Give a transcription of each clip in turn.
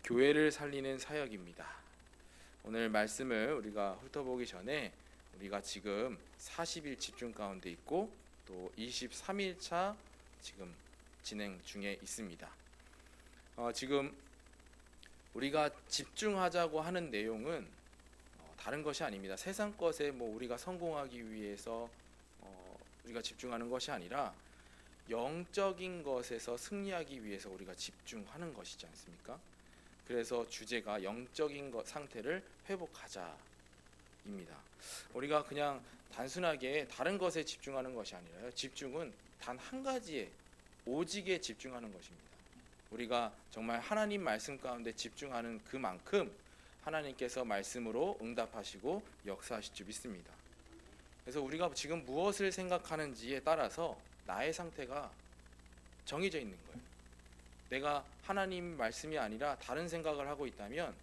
교회를 살리는 사역입니다. 오늘 말씀을 우리가 훑어보기 전에 우리가 지금 40일 집중 가운데 있고 또 23일차 지금 진행 중에 있습니다. 지금 우리가 집중하자고 하는 내용은 다른 것이 아닙니다. 세상 것에 우리가 성공하기 위해서 우리가 집중하는 것이 아니라 영적인 것에서 승리하기 위해서 우리가 집중하는 것이지 않습니까? 그래서 주제가 영적인 상태를 회복하자입니다. 우리가 그냥 단순하게 다른 것에 집중하는 것이 아니라요. 집중은 단 한 가지에 오직에 집중하는 것입니다. 우리가 정말 하나님 말씀 가운데 집중하는 그만큼 하나님께서 말씀으로 응답하시고 역사하실 줄 믿습니다. 그래서 우리가 지금 무엇을 생각하는지에 따라서 나의 상태가 정해져 있는 거예요. 내가 하나님 말씀이 아니라 다른 생각을 하고 있다면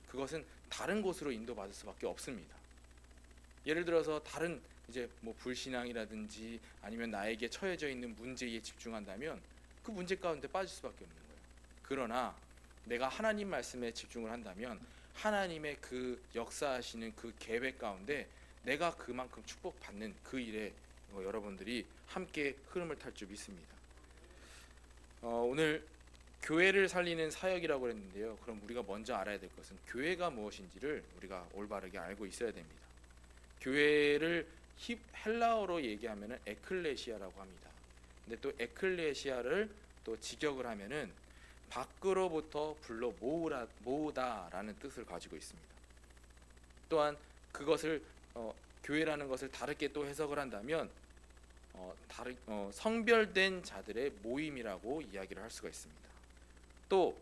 그것은 다른 곳으로 인도받을 수밖에 없습니다. 예를 들어서 다른 불신앙이라든지 아니면 나에게 처해져 있는 문제에 집중한다면 그 문제 가운데 빠질 수밖에 없는 거예요. 그러나 내가 하나님 말씀에 집중을 한다면 하나님의 그 역사하시는 그 계획 가운데 내가 그만큼 축복받는 그 일에 여러분들이 함께 흐름을 탈 줄 믿습니다. 오늘 교회를 살리는 사역이라고 했는데요. 그럼 우리가 먼저 알아야 될 것은 교회가 무엇인지를 우리가 올바르게 알고 있어야 됩니다. 교회를 헬라어로 얘기하면은 에클레시아라고 합니다. 근데 또 에클레시아를 또 직역을 하면은 밖으로부터 불러 모으다라는 뜻을 가지고 있습니다. 또한 그것을 교회라는 것을 다르게 또 해석을 한다면 성별된 자들의 모임이라고 이야기를 할 수가 있습니다. 또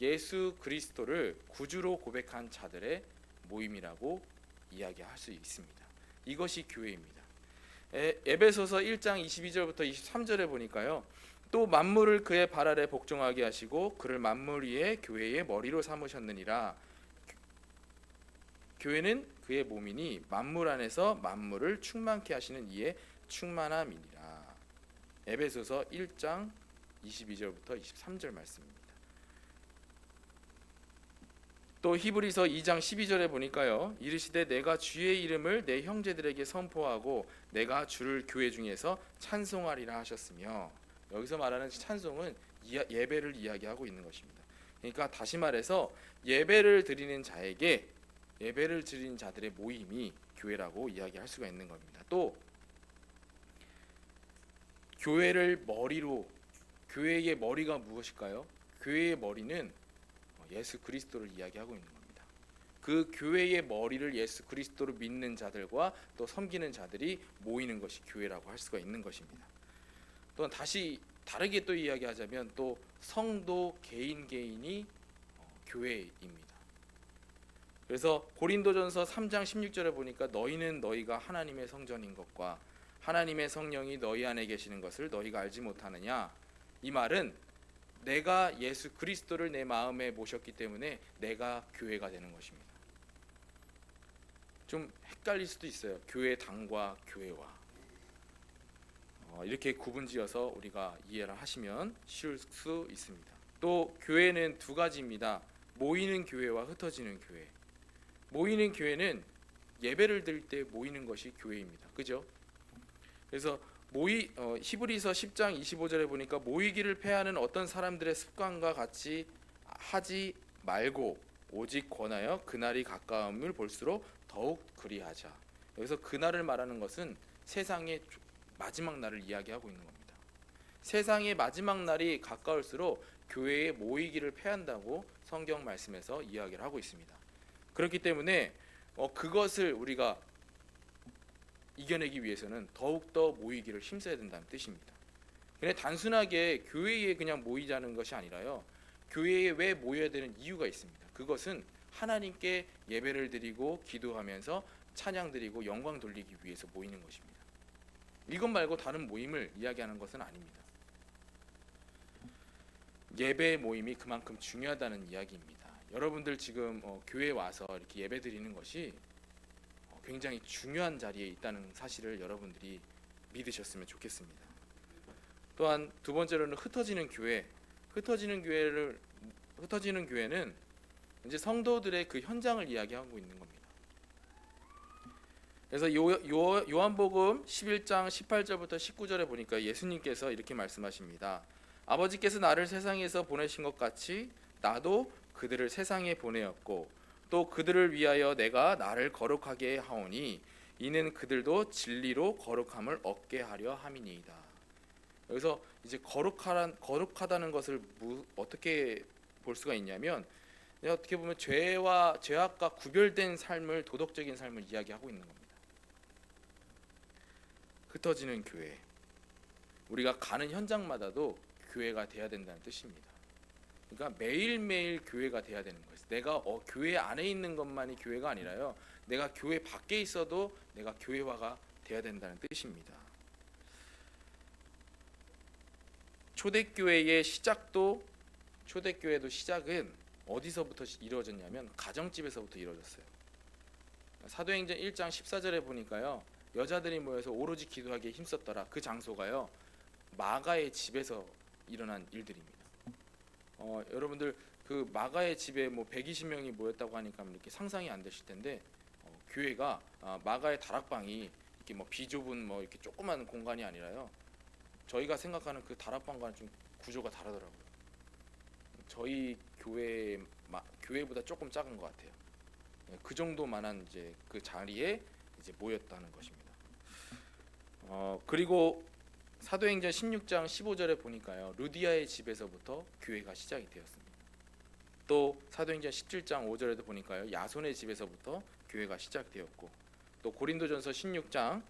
예수 그리스도를 구주로 고백한 자들의 모임이라고 이야기할 수 있습니다. 이것이 교회입니다. 에베소서 1장 22절부터 23절에 보니까요. 또 만물을 그의 발 아래 복종하게 하시고 그를 만물 위에 교회의 머리로 삼으셨느니라. 교회는 그의 몸이니 만물 안에서 만물을 충만케 하시는 이의 충만함이니라. 에베소서 1장 22절부터 23절 말씀입니다. 또 히브리서 2장 12절에 보니까요. 이르시되 내가 주의 이름을 내 형제들에게 선포하고 내가 주를 교회 중에서 찬송하리라 하셨으며, 여기서 말하는 찬송은 예배를 이야기하고 있는 것입니다. 그러니까 다시 말해서 예배를 드리는 자에게 예배를 드리는 자들의 모임이 교회라고 이야기할 수가 있는 겁니다. 또 교회를 머리로, 교회의 머리가 무엇일까요? 교회의 머리는 예수 그리스도를 이야기하고 있는 겁니다. 그 교회의 머리를 예수 그리스도를 믿는 자들과 또 섬기는 자들이 모이는 것이 교회라고 할 수가 있는 것입니다. 또한 다시 다르게 또 이야기하자면 또 성도 개인이 교회입니다. 그래서 고린도전서 3장 16절에 보니까 너희는 너희가 하나님의 성전인 것과 하나님의 성령이 너희 안에 계시는 것을 너희가 알지 못하느냐. 이 말은 내가 예수 그리스도를 내 마음에 모셨기 때문에 내가 교회가 되는 것입니다. 좀 헷갈릴 수도 있어요. 교회 당과 교회와 이렇게 구분지어서 우리가 이해를 하시면 쉬울 수 있습니다. 또 교회는 두 가지입니다. 모이는 교회와 흩어지는 교회. 모이는 교회는 예배를 드릴 때 모이는 것이 교회입니다. 그죠? 그래서 히브리서 10장 25절에 보니까 모이기를 패하는 어떤 사람들의 습관과 같이 하지 말고 오직 권하여 그날이 가까움을 볼수록 더욱 그리하자. 여기서 그날을 말하는 것은 세상의 마지막 날을 이야기하고 있는 겁니다. 세상의 마지막 날이 가까울수록 교회에 모이기를 패한다고 성경 말씀에서 이야기를 하고 있습니다. 그렇기 때문에 그것을 우리가 이겨내기 위해서는 더욱더 모이기를 힘써야 된다는 뜻입니다. 그냥 단순하게 교회에 그냥 모이자는 것이 아니라요. 교회에 왜 모여야 되는 이유가 있습니다. 그것은 하나님께 예배를 드리고 기도하면서 찬양 드리고 영광 돌리기 위해서 모이는 것입니다. 이것 말고 다른 모임을 이야기하는 것은 아닙니다. 예배 모임이 그만큼 중요하다는 이야기입니다. 여러분들 지금 교회에 와서 이렇게 예배 드리는 것이 굉장히 중요한 자리에 있다는 사실을 여러분들이 믿으셨으면 좋겠습니다. 또한 두 번째로는 흩어지는 교회. 흩어지는 교회는 이제 성도들의 그 현장을 이야기하고 있는 겁니다. 그래서 요한복음 11장 18절부터 19절에 보니까 예수님께서 이렇게 말씀하십니다. 아버지께서 나를 세상에서 보내신 것 같이 나도 그들을 세상에 보내었고 또 그들을 위하여 내가 나를 거룩하게 하오니 이는 그들도 진리로 거룩함을 얻게 하려 함이니이다. 여기서 이제 거룩하다는 것을 어떻게 볼 수가 있냐면 어떻게 보면 죄악과 구별된 삶을, 도덕적인 삶을 이야기하고 있는 겁니다. 흩어지는 교회, 우리가 가는 현장마다도 교회가 돼야 된다는 뜻입니다. 그러니까 매일매일 교회가 돼야 되는 거예요. 내가 교회 안에 있는 것만이 교회가 아니라요, 내가 교회 밖에 있어도 내가 교회화가 돼야 된다는 뜻입니다. 초대교회의 초대교회도 시작은 어디서부터 이루어졌냐면 가정집에서부터 이루어졌어요. 사도행전 1장 14절에 보니까요, 여자들이 모여서 오로지 기도하기에 힘썼더라. 그 장소가요, 마가의 집에서 일어난 일들입니다. 여러분들 그 마가의 집에 뭐 120명이 모였다고 하니까 이렇게 상상이 안 되실 텐데, 교회가 마가의 다락방이 이렇게 뭐 비좁은 뭐 이렇게 조그만 공간이 아니라요, 저희가 생각하는 그 다락방과는 좀 구조가 다르더라고요. 저희 교회보다 조금 작은 것 같아요. 그 정도만한 이제 그 자리에 이제 모였다는 것입니다. 그리고 사도행전 16장 15절에 보니까요, 루디아의 집에서부터 교회가 시작이 되었습니다. 또 사도행전 17장 5절에도 보니까요, 야손의 집에서부터 교회가 시작되었고, 또 고린도전서 16장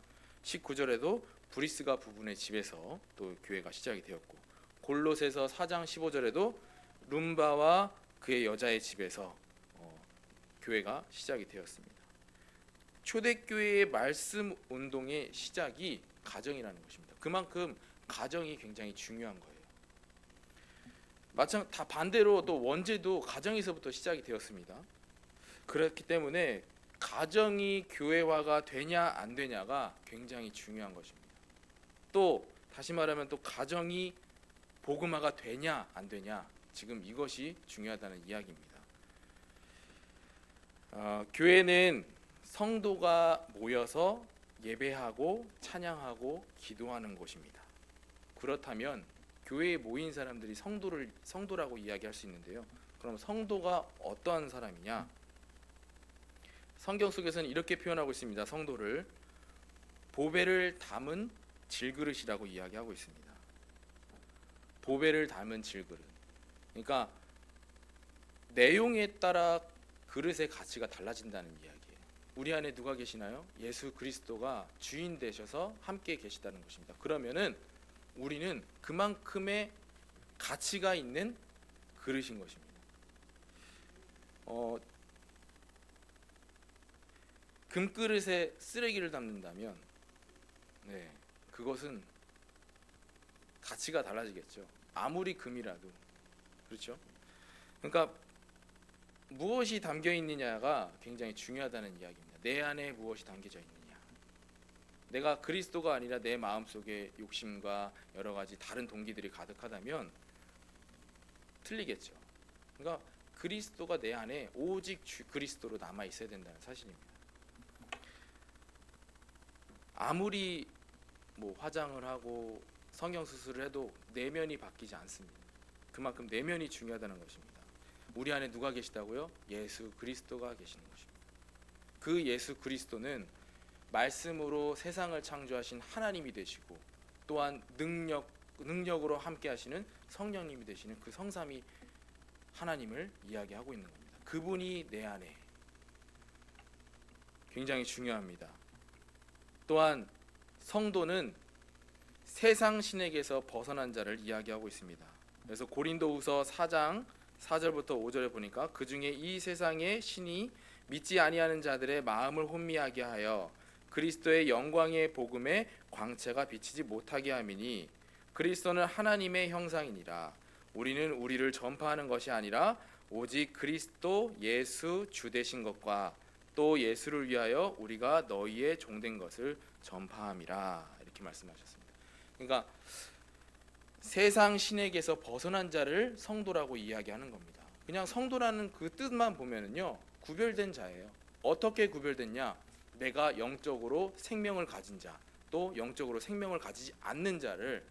19절에도 브리스가 부부의 집에서 또 교회가 시작이 되었고, 골로새서 4장 15절에도 룸바와 그의 여자의 집에서 교회가 시작이 되었습니다. 초대교회의 말씀 운동의 시작이 가정이라는 것입니다. 그만큼 가정이 굉장히 중요한 거예요. 다 반대로 또 원죄도 가정에서부터 시작이 되었습니다. 그렇기 때문에 가정이 교회화가 되냐 안 되냐가 굉장히 중요한 것입니다. 또 다시 말하면 또 가정이 복음화가 되냐 안 되냐, 지금 이것이 중요하다는 이야기입니다. 교회는 성도가 모여서 예배하고 찬양하고 기도하는 곳입니다. 그렇다면 교회에 모인 사람들이 성도라고 이야기할 수 있는데요, 그럼 성도가 어떠한 사람이냐? 성경 속에서는 이렇게 표현하고 있습니다. 성도를 보배를 담은 질그릇이라고 이야기하고 있습니다. 보배를 담은 질그릇. 그러니까 내용에 따라 그릇의 가치가 달라진다는 이야기예요. 우리 안에 누가 계시나요? 예수 그리스도가 주인 되셔서 함께 계시다는 것입니다. 그러면은 우리는 그만큼의 가치가 있는 그릇인 것입니다. 금그릇에 쓰레기를 담는다면, 그것은 가치가 달라지겠죠. 아무리 금이라도. 그렇죠? 그러니까 무엇이 담겨 있느냐가 굉장히 중요하다는 이야기입니다. 내 안에 무엇이 담겨져 있느냐. 내가 그리스도가 아니라 내 마음속에 욕심과 여러 가지 다른 동기들이 가득하다면 틀리겠죠. 그러니까 그리스도가 내 안에 오직 그리스도로 남아 있어야 된다는 사실입니다. 아무리 뭐 화장을 하고 성형 수술을 해도 내면이 바뀌지 않습니다. 그만큼 내면이 중요하다는 것입니다. 우리 안에 누가 계시다고요? 예수 그리스도가 계시는 것입니다. 그 예수 그리스도는 말씀으로 세상을 창조하신 하나님이 되시고, 또한 능력으로 함께 하시는 성령님이 되시는 그 성삼위 하나님을 이야기하고 있는 겁니다. 그분이 내 안에 굉장히 중요합니다. 또한 성도는 세상 신에게서 벗어난 자를 이야기하고 있습니다. 그래서 고린도후서 4장 4절부터 5절에 보니까 그 중에 이 세상의 신이 믿지 아니하는 자들의 마음을 혼미하게 하여 그리스도의 영광의 복음에 광채가 비치지 못하게 함이니, 그리스도는 하나님의 형상이니라. 우리는 우리를 전파하는 것이 아니라 오직 그리스도 예수 주 되신 것과 또 예수를 위하여 우리가 너희의 종된 것을 전파함이라. 이렇게 말씀하셨습니다. 그러니까 세상 신에게서 벗어난 자를 성도라고 이야기하는 겁니다. 그냥 성도라는 그 뜻만 보면은요 구별된 자예요. 어떻게 구별됐냐? 내가 영적으로 생명을 가진 자, 또 영적으로 생명을 가지지 않는 자를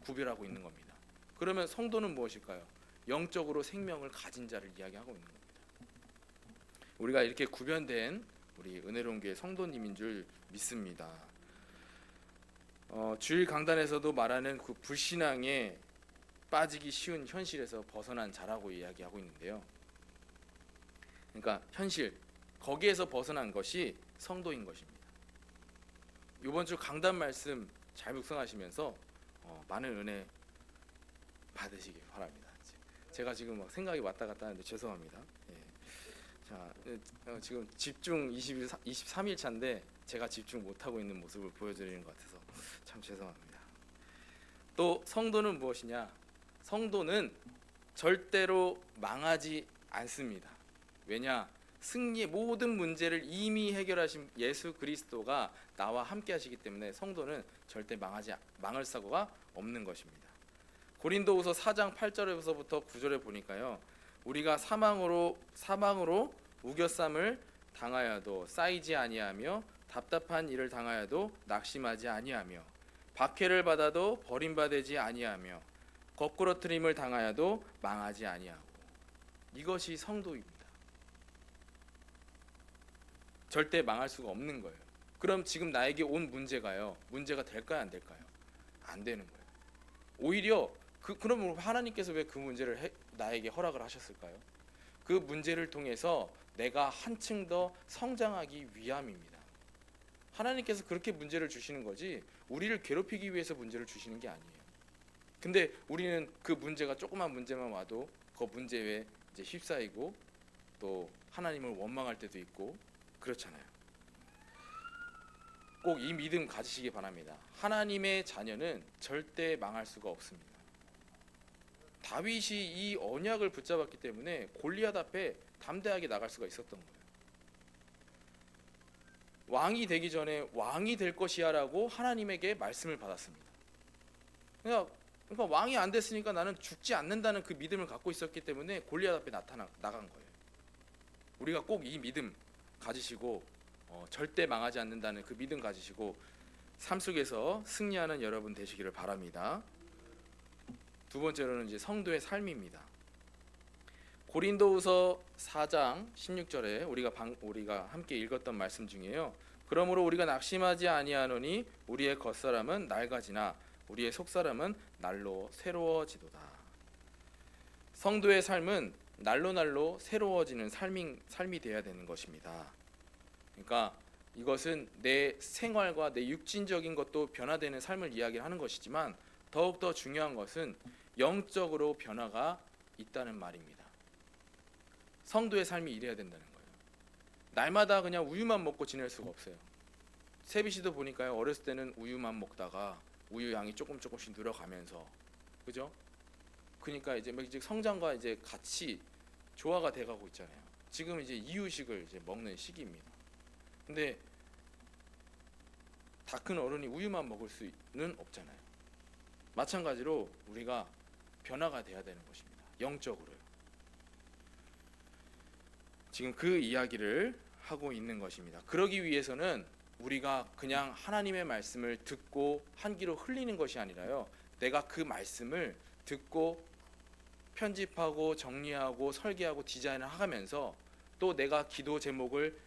구별하고 있는 겁니다. 그러면 성도는 무엇일까요? 영적으로 생명을 가진 자를 이야기하고 있는 겁니다. 우리가 이렇게 구별된 우리 은혜로운 교회 성도님인 줄 믿습니다. 주일 강단에서도 말하는 그 불신앙에 빠지기 쉬운 현실에서 벗어난 자라고 이야기하고 있는데요. 그러니까 현실, 거기에서 벗어난 것이 성도인 것입니다. 이번 주 강단 말씀 잘 묵상하시면서 많은 은혜 받으시기 바랍니다. 제가 지금 막 생각이 왔다 갔다 하는데 죄송합니다. 자, 지금 집중 23일 차인데 제가 집중 못하고 있는 모습을 보여드리는 것 같아서 참 죄송합니다. 또 성도는 무엇이냐? 성도는 절대로 망하지 않습니다. 왜냐? 승리의 모든 문제를 이미 해결하신 예수 그리스도가 나와 함께 하시기 때문에 성도는 절대 망할 사고가 없는 것입니다. 고린도후서 4장 8절에서부터 9절에 보니까요. 우리가 사망으로 우겨쌈을 당하여도 쌓이지 아니하며 답답한 일을 당하여도 낙심하지 아니하며 박해를 받아도 버림받지 아니하며 거꾸러뜨림을 당하여도 망하지 아니하고, 이것이 성도입니다. 절대 망할 수가 없는 거예요. 그럼 지금 나에게 온 문제가 될까요, 안 될까요? 안 되는 거예요. 오히려 그럼 하나님께서 왜 그 문제를 나에게 허락을 하셨을까요? 그 문제를 통해서 내가 한층 더 성장하기 위함입니다. 하나님께서 그렇게 문제를 주시는 거지 우리를 괴롭히기 위해서 문제를 주시는 게 아니에요. 근데 우리는 그 문제가 조그만 문제만 와도 그 문제에 이제 휩싸이고 또 하나님을 원망할 때도 있고 그렇잖아요. 꼭 이 믿음 가지시기 바랍니다. 하나님의 자녀는 절대 망할 수가 없습니다. 다윗이 이 언약을 붙잡았기 때문에 골리앗 앞에 담대하게 나갈 수가 있었던 거예요. 왕이 되기 전에 왕이 될 것이야라고 하나님에게 말씀을 받았습니다. 그러니까 왕이 안 됐으니까 나는 죽지 않는다는 그 믿음을 갖고 있었기 때문에 골리앗 앞에 나간 거예요. 우리가 꼭 이 믿음 가지시고 절대 망하지 않는다는 그 믿음 가지시고 삶 속에서 승리하는 여러분 되시기를 바랍니다. 두 번째로는 이제 성도의 삶입니다. 고린도후서 4장 16절에 우리가 함께 읽었던 말씀 중에요. 그러므로 우리가 낙심하지 아니하노니 우리의 겉사람은 낡아지나 우리의 속사람은 날로 새로워지도다. 성도의 삶은 날로 새로워지는 삶이 되어야 되는 것입니다. 그러니까 이것은 내 생활과 내 육신적인 것도 변화되는 삶을 이야기하는 것이지만 더욱더 중요한 것은 영적으로 변화가 있다는 말입니다. 성도의 삶이 이래야 된다는 거예요. 날마다 그냥 우유만 먹고 지낼 수가 없어요. 세비씨도 보니까요, 어렸을 때는 우유만 먹다가 우유 양이 조금씩 늘어가면서, 그죠? 그러니까 이제 성장과 이제 같이 조화가 돼가고 있잖아요. 지금 이제 이유식을 이제 먹는 시기입니다. 근데 다 큰 어른이 우유만 먹을 수는 없잖아요. 마찬가지로 우리가 변화가 돼야 되는 것입니다. 영적으로요. 지금 그 이야기를 하고 있는 것입니다. 그러기 위해서는 우리가 그냥 하나님의 말씀을 듣고 한 귀로 흘리는 것이 아니라요, 내가 그 말씀을 듣고 편집하고 정리하고 설계하고 디자인을 하면서 또 내가 기도 제목을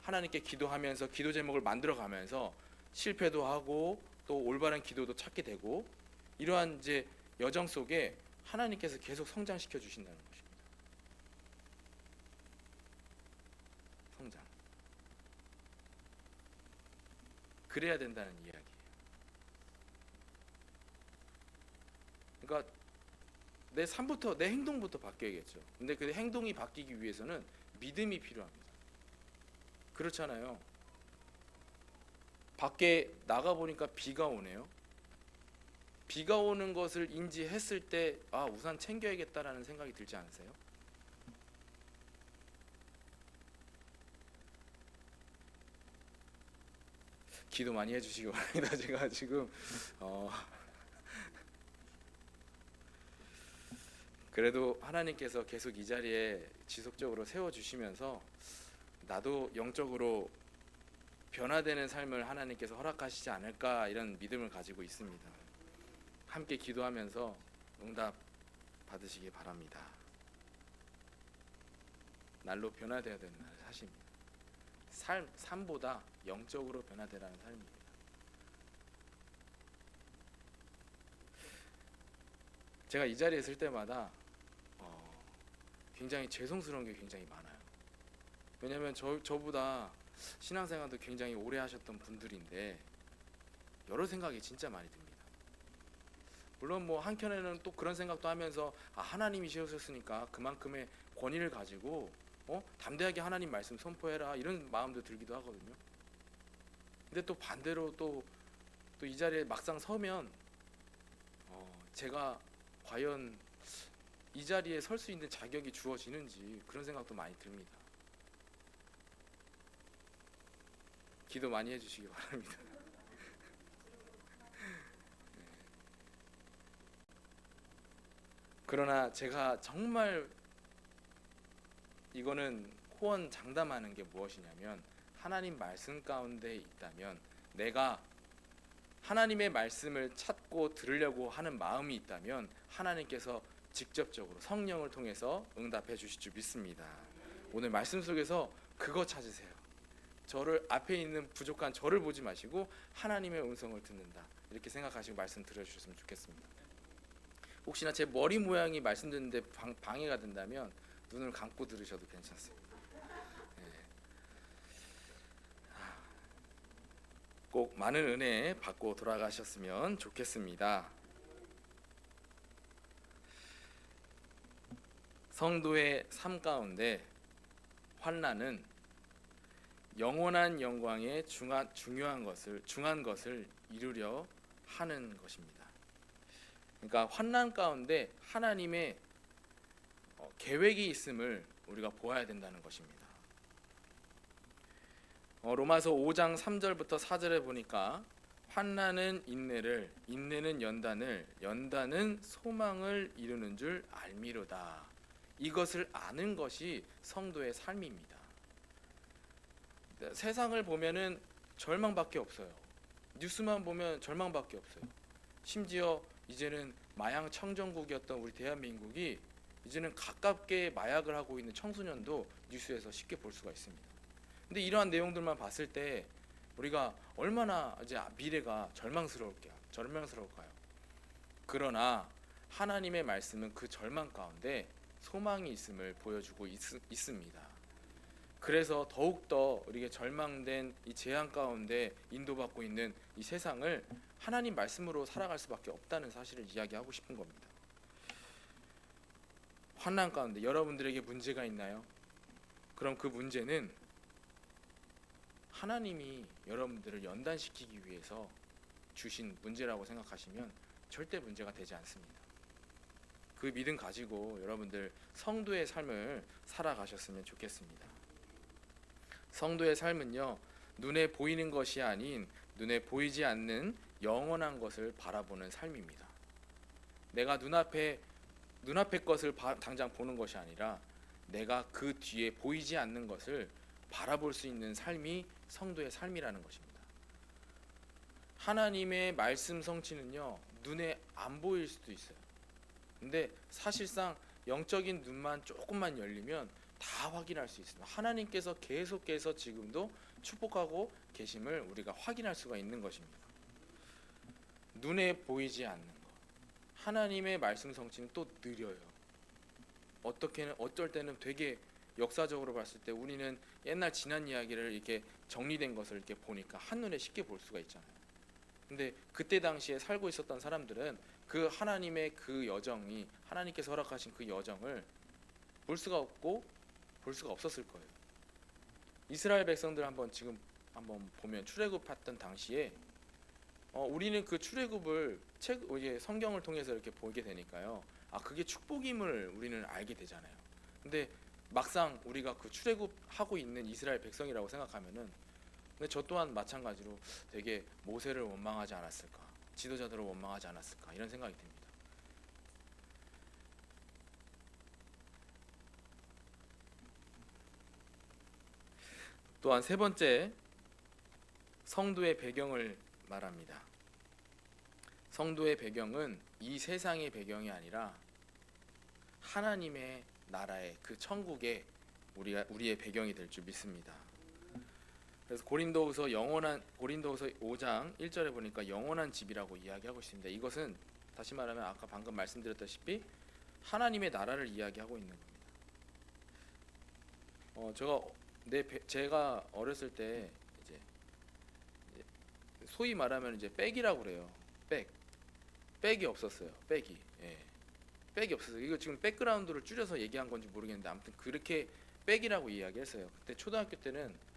하나님께 기도하면서 기도 제목을 만들어가면서 실패도 하고 또 올바른 기도도 찾게 되고, 이러한 이제 여정 속에 하나님께서 계속 성장시켜 주신다는 것입니다. 성장. 그래야 된다는 이야기예요. 그러니까 내 삶부터, 내 행동부터 바뀌어야겠죠. 근데 그 행동이 바뀌기 위해서는 믿음이 필요합니다. 그렇잖아요. 밖에 나가 보니까 비가 오네요. 비가 오는 것을 인지했을 때 우산 챙겨야겠다라는 생각이 들지 않으세요? 기도 많이 해주시기 바랍니다. 제가 지금 그래도 하나님께서 계속 이 자리에 지속적으로 세워주시면서 나도 영적으로 변화되는 삶을 하나님께서 허락하시지 않을까 이런 믿음을 가지고 있습니다. 함께 기도하면서 응답 받으시기 바랍니다. 날로 변화되어야 되는 사실입니다. 삶보다 영적으로 변화되라는 삶입니다. 제가 이 자리에 있을 때마다 굉장히 죄송스러운 게 굉장히 많아요. 왜냐하면 저보다 신앙생활도 굉장히 오래 하셨던 분들인데 여러 생각이 진짜 많이 듭니다. 물론 뭐 한켠에는 또 그런 생각도 하면서 하나님이셨으니까 그만큼의 권위를 가지고 담대하게 하나님 말씀 선포해라 이런 마음도 들기도 하거든요. 근데 또 반대로 또 이 자리에 막상 서면 제가 과연 이 자리에 설 수 있는 자격이 주어지는지 그런 생각도 많이 듭니다. 기도 많이 해주시기 바랍니다. 그러나 제가 정말 이거는 호언장담하는 게 무엇이냐면 하나님 말씀 가운데 있다면 내가 하나님의 말씀을 찾고 들으려고 하는 마음이 있다면 하나님께서 직접적으로 성령을 통해서 응답해 주실 줄 믿습니다. 오늘 말씀 속에서 그거 찾으세요. 저를 앞에 있는 부족한 저를 보지 마시고 하나님의 음성을 듣는다 이렇게 생각하시고 말씀 들어주셨으면 좋겠습니다. 혹시나 제 머리 모양이 말씀 듣는데 방해가 된다면 눈을 감고 들으셔도 괜찮습니다. 꼭 많은 은혜 받고 돌아가셨으면 좋겠습니다. 성도의 삶 가운데 환난은 영원한 영광의 중한 것을 이루려 하는 것입니다. 그러니까 환난 가운데 하나님의 계획이 있음을 우리가 보아야 된다는 것입니다. 로마서 5장 3절부터 4절에 보니까 환난은 인내를, 인내는 연단을, 연단은 소망을 이루는 줄 알미로다. 이것을 아는 것이 성도의 삶입니다. 세상을 보면은 절망밖에 없어요. 뉴스만 보면 절망밖에 없어요. 심지어 이제는 마약 청정국이었던 우리 대한민국이 이제는 가깝게 마약을 하고 있는 청소년도 뉴스에서 쉽게 볼 수가 있습니다. 근데 이러한 내용들만 봤을 때 우리가 얼마나 이제 미래가 절망스러울까요? 그러나 하나님의 말씀은 그 절망 가운데 소망이 있음을 보여주고 있습니다. 그래서 더욱더 우리가 절망된 이 재앙 가운데 인도받고 있는 이 세상을 하나님 말씀으로 살아갈 수밖에 없다는 사실을 이야기하고 싶은 겁니다. 환난 가운데 여러분들에게 문제가 있나요? 그럼 그 문제는 하나님이 여러분들을 연단시키기 위해서 주신 문제라고 생각하시면 절대 문제가 되지 않습니다. 그 믿음 가지고 여러분들 성도의 삶을 살아가셨으면 좋겠습니다. 성도의 삶은요, 눈에 보이는 것이 아닌 눈에 보이지 않는 영원한 것을 바라보는 삶입니다. 내가 눈앞에 것을 당장 보는 것이 아니라 내가 그 뒤에 보이지 않는 것을 바라볼 수 있는 삶이 성도의 삶이라는 것입니다. 하나님의 말씀 성취는요, 눈에 안 보일 수도 있어요. 근데 사실상 영적인 눈만 조금만 열리면 다 확인할 수 있습니다. 하나님께서 계속해서 지금도 축복하고 계심을 우리가 확인할 수가 있는 것입니다. 눈에 보이지 않는 것. 하나님의 말씀 성취는 또 느려요. 어떨 때는 되게 역사적으로 봤을 때 우리는 옛날 지난 이야기를 이렇게 정리된 것을 이렇게 보니까 한눈에 쉽게 볼 수가 있잖아요. 근데 그때 당시에 살고 있었던 사람들은 그 하나님의 그 여정이 하나님께서 허락하신 그 여정을 볼 수가 없고 볼 수가 없었을 거예요. 이스라엘 백성들 지금 한번 보면 출애굽했던 당시에 우리는 그 출애굽을 성경을 통해서 이렇게 보게 되니까요. 그게 축복임을 우리는 알게 되잖아요. 근데 막상 우리가 그 출애굽하고 있는 이스라엘 백성이라고 생각하면은 근데 저 또한 마찬가지로 되게 모세를 원망하지 않았을까, 지도자들을 원망하지 않았을까 이런 생각이 듭니다. 또한 세 번째, 성도의 배경을 말합니다. 성도의 배경은 이 세상의 배경이 아니라 하나님의 나라의 그 천국의 우리의 배경이 될 줄 믿습니다. 그래서 고린도후서 5장 1절에 보니까 영원한 집이라고 이야기하고 있습니다. 이것은 다시 말하면 아까 방금 말씀드렸다시피 하나님의 나라를 이야기하고 있는 겁니다. 제가 어렸을 때 이제 소위 말하면 이제 백이라고 그래요. 백이 없었어요. 백이 없었어요. 이거 지금 백그라운드를 줄여서 얘기한 건지 모르겠는데 아무튼 그렇게 백이라고 이야기했어요. 그때 초등학교 때는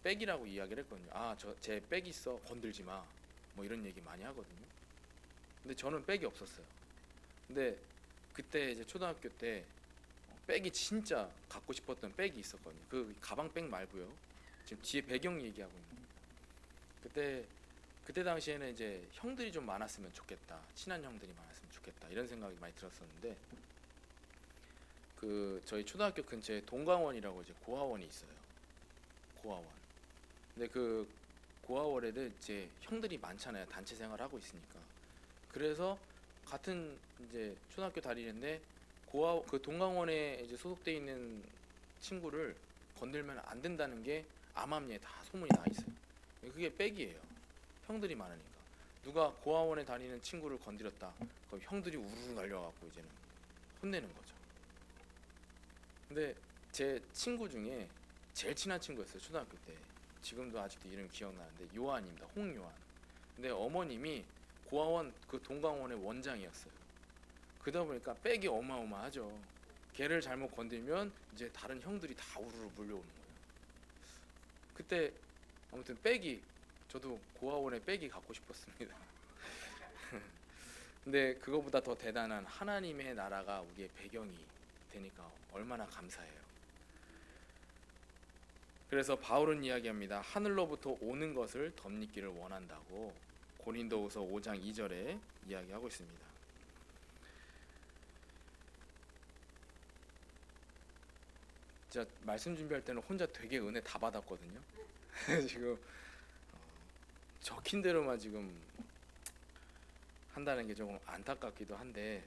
백이라고 이야기를 했거든요. 제 백 있어, 건들지 마, 뭐 이런 얘기 많이 하거든요. 근데 저는 백이 없었어요. 근데 그때 이제 초등학교 때 백이 진짜 갖고 싶었던 백이 있었거든요. 그 가방백 말고요. 지금 뒤에 배경 얘기하고 있는 거예요. 그때 당시에는 이제 형들이 좀 많았으면 좋겠다, 친한 형들이 많았으면 좋겠다 이런 생각이 많이 들었었는데 그 저희 초등학교 근처에 동강원이라고 이제 고아원이 있어요. 고아원. 근데 그 고아원에는 이제 형들이 많잖아요. 단체 생활하고 있으니까. 그래서 같은 이제 초등학교 다니는데 그 동강원에 이제 소속돼 있는 친구를 건들면 안 된다는 게 암암리에 다 소문이 나 있어요. 그게 백이에요. 형들이 많으니까. 누가 고아원에 다니는 친구를 건드렸다. 그럼 형들이 우르르 날려갖고 이제는 혼내는 거죠. 근데 제 친구 중에 제일 친한 친구였어요. 초등학교 때. 지금도 아직도 이름 기억나는데 요한입니다. 홍요한. 근데 어머님이 고아원 그 동강원의 원장이었어요. 그러다 보니까 백이 어마어마하죠. 걔를 잘못 건들면 이제 다른 형들이 다 우르르 몰려오는 거예요. 그때 아무튼 저도 고아원에 백이 갖고 싶었습니다. 근데 그거보다 더 대단한 하나님의 나라가 우리의 배경이 되니까 얼마나 감사해요. 그래서 바울은 이야기합니다. 하늘로부터 오는 것을 덧입기를 원한다고 고린도후서 5장 2절에 이야기하고 있습니다. 제가 말씀 준비할 때는 혼자 되게 은혜 다 받았거든요. 지금 적힌 대로만 지금 한다는 게 조금 안타깝기도 한데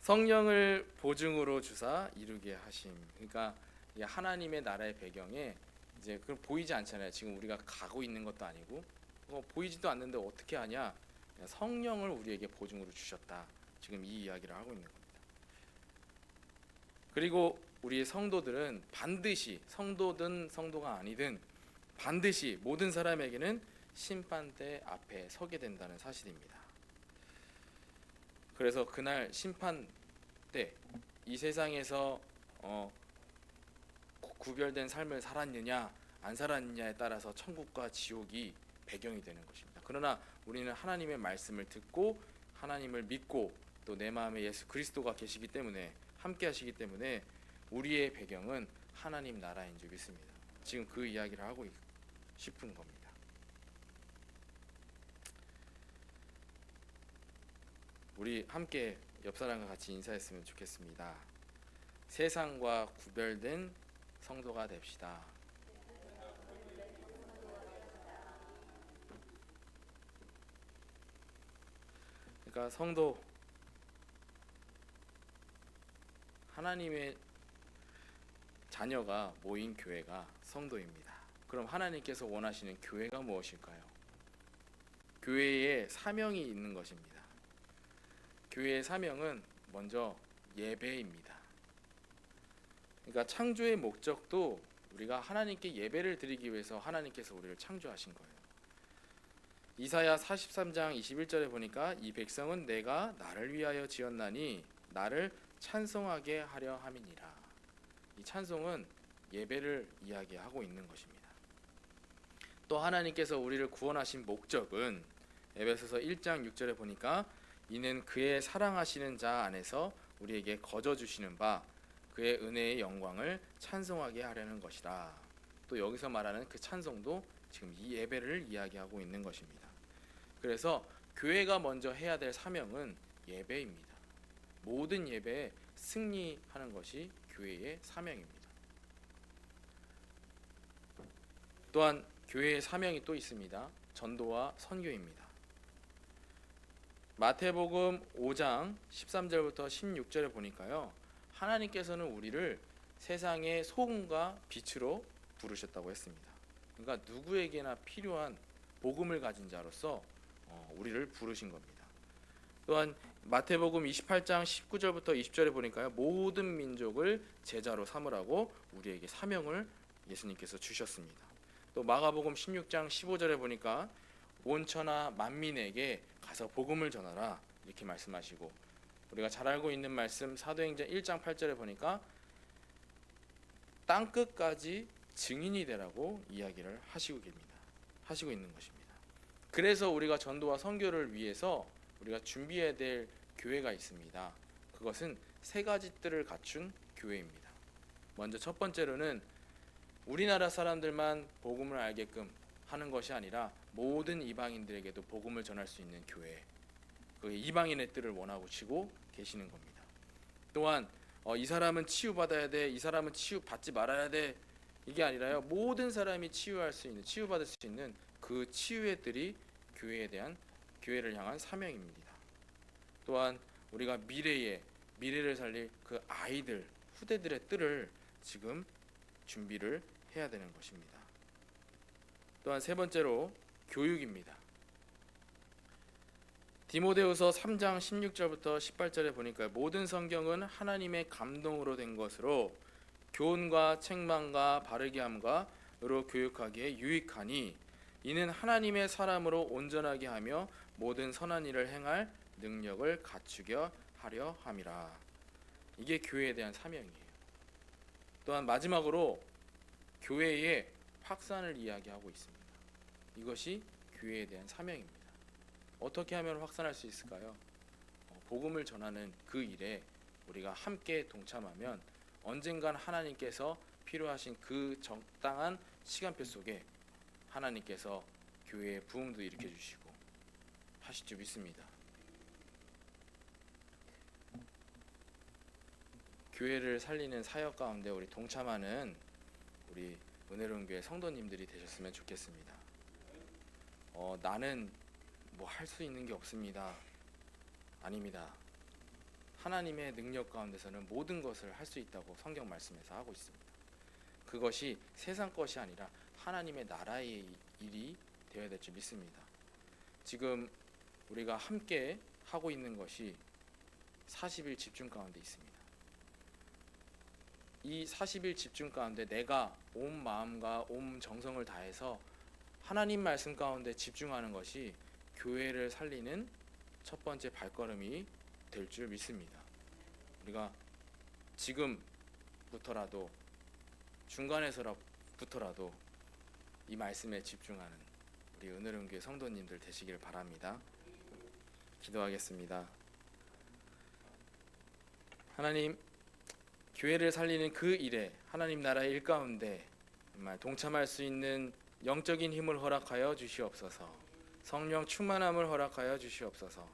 성령을 보증으로 주사 이루게 하심. 그러니까 하나님의 나라의 배경에 이제 그럼 보이지 않잖아요. 지금 우리가 가고 있는 것도 아니고 보이지도 않는데 어떻게 하냐? 성령을 우리에게 보증으로 주셨다. 지금 이 이야기를 하고 있는 겁니다. 그리고 우리의 성도들은 반드시 성도든 성도가 아니든 반드시 모든 사람에게는 심판대 앞에 서게 된다는 사실입니다. 그래서 그날 심판 때 이 세상에서 구별된 삶을 살았느냐 안 살았느냐에 따라서 천국과 지옥이 배경이 되는 것입니다. 그러나 우리는 하나님의 말씀을 듣고 하나님을 믿고 또 내 마음에 예수 그리스도가 계시기 때문에 함께 하시기 때문에 우리의 배경은 하나님 나라인 줄 믿습니다. 지금 그 이야기를 하고 싶은 겁니다. 우리 함께 옆 사람과 같이 인사했으면 좋겠습니다. 세상과 구별된 성도가 됩시다. 그러니까 성도, 하나님의 자녀가 모인 교회가 성도입니다. 그럼 하나님께서 원하시는 교회가 무엇일까요? 교회에 사명이 있는 것입니다. 교회의 사명은 먼저 예배입니다. 그러니까 창조의 목적도 우리가 하나님께 예배를 드리기 위해서 하나님께서 우리를 창조하신 거예요. 이사야 43장 21절에 보니까 이 백성은 내가 나를 위하여 지었나니 나를 찬송하게 하려 함이니라. 이 찬송은 예배를 이야기하고 있는 것입니다. 또 하나님께서 우리를 구원하신 목적은 에베소서 1장 6절에 보니까 이는 그의 사랑하시는 자 안에서 우리에게 거저 주시는 바 그의 은혜의 영광을 찬송하게 하려는 것이라. 또 여기서 말하는 그 찬송도 지금 이 예배를 이야기하고 있는 것입니다. 그래서 교회가 먼저 해야 될 사명은 예배입니다. 모든 예배에 승리하는 것이 교회의 사명입니다. 또한 교회의 사명이 또 있습니다. 전도와 선교입니다. 마태복음 5장 13절부터 16절에 보니까요, 하나님께서는 우리를 세상의 소금과 빛으로 부르셨다고 했습니다. 그러니까 누구에게나 필요한 복음을 가진 자로서 우리를 부르신 겁니다. 또한 마태복음 28장 19절부터 20절에 보니까요, 모든 민족을 제자로 삼으라고 우리에게 사명을 예수님께서 주셨습니다. 또 마가복음 16장 15절에 보니까 온 천하 만민에게 가서 복음을 전하라 이렇게 말씀하시고, 우리가 잘 알고 있는 말씀 사도행전 1장 8절에 보니까 땅 끝까지 증인이 되라고 이야기를 하시고 있는 것입니다. 그래서 우리가 전도와 선교를 위해서 우리가 준비해야 될 교회가 있습니다. 그것은 세 가지 뜰을 갖춘 교회입니다. 먼저 첫 번째로는 우리나라 사람들만 복음을 알게끔 하는 것이 아니라 모든 이방인들에게도 복음을 전할 수 있는 교회, 그게 이방인의 뜰을 원하고 계시는 겁니다. 또한 이 사람은 치유받아야 돼, 이 사람은 치유받지 말아야 돼, 이게 아니라요, 모든 사람이 치유받을 수 있는 그 치유의 뜰이 교회를 향한 사명입니다. 또한 우리가 미래를 살릴 그 아이들, 후대들의 뜰을 지금 준비를 해야 되는 것입니다. 또한 세 번째로 교육입니다. 디모데후서 3장 16절부터 18절에 보니까 모든 성경은 하나님의 감동으로 된 것으로 교훈과 책망과 바르게 함과로 교육하기에 유익하니 이는 하나님의 사람으로 온전하게 하며 모든 선한 일을 행할 능력을 갖추게 하려 함이라. 이게 교회에 대한 사명이에요. 또한 마지막으로 교회의 확산을 이야기하고 있습니다. 이것이 교회에 대한 사명입니다. 어떻게 하면 확산할 수 있을까요? 복음을 전하는 그 일에 우리가 함께 동참하면 언젠간 하나님께서 필요하신 그 적당한 시간표 속에 하나님께서 교회의 부흥도 일으켜 주시고 하실 줄 믿습니다. 교회를 살리는 사역 가운데 우리 동참하는 우리 은혜로운 교회 성도님들이 되셨으면 좋겠습니다. 나는 뭐 할 수 있는 게 없습니다. 아닙니다. 하나님의 능력 가운데서는 모든 것을 할 수 있다고 성경 말씀에서 하고 있습니다. 그것이 세상 것이 아니라 하나님의 나라의 일이 되어야 될 줄 믿습니다. 지금 우리가 함께 하고 있는 것이 40일 집중 가운데 있습니다. 이 40일 집중 가운데 내가 온 마음과 온 정성을 다해서 하나님 말씀 가운데 집중하는 것이 교회를 살리는 첫 번째 발걸음이 될 줄 믿습니다. 우리가 지금부터라도 중간에서부터라도 이 말씀에 집중하는 우리 은혜로운 교회 성도님들 되시길 바랍니다. 기도하겠습니다. 하나님, 교회를 살리는 그 일에 하나님 나라의 일 가운데 정말 동참할 수 있는 영적인 힘을 허락하여 주시옵소서. 성령 충만함을 허락하여 주시옵소서.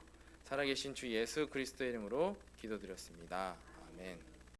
살아계신 주 예수 그리스도의 이름으로 기도드렸습니다. 아멘.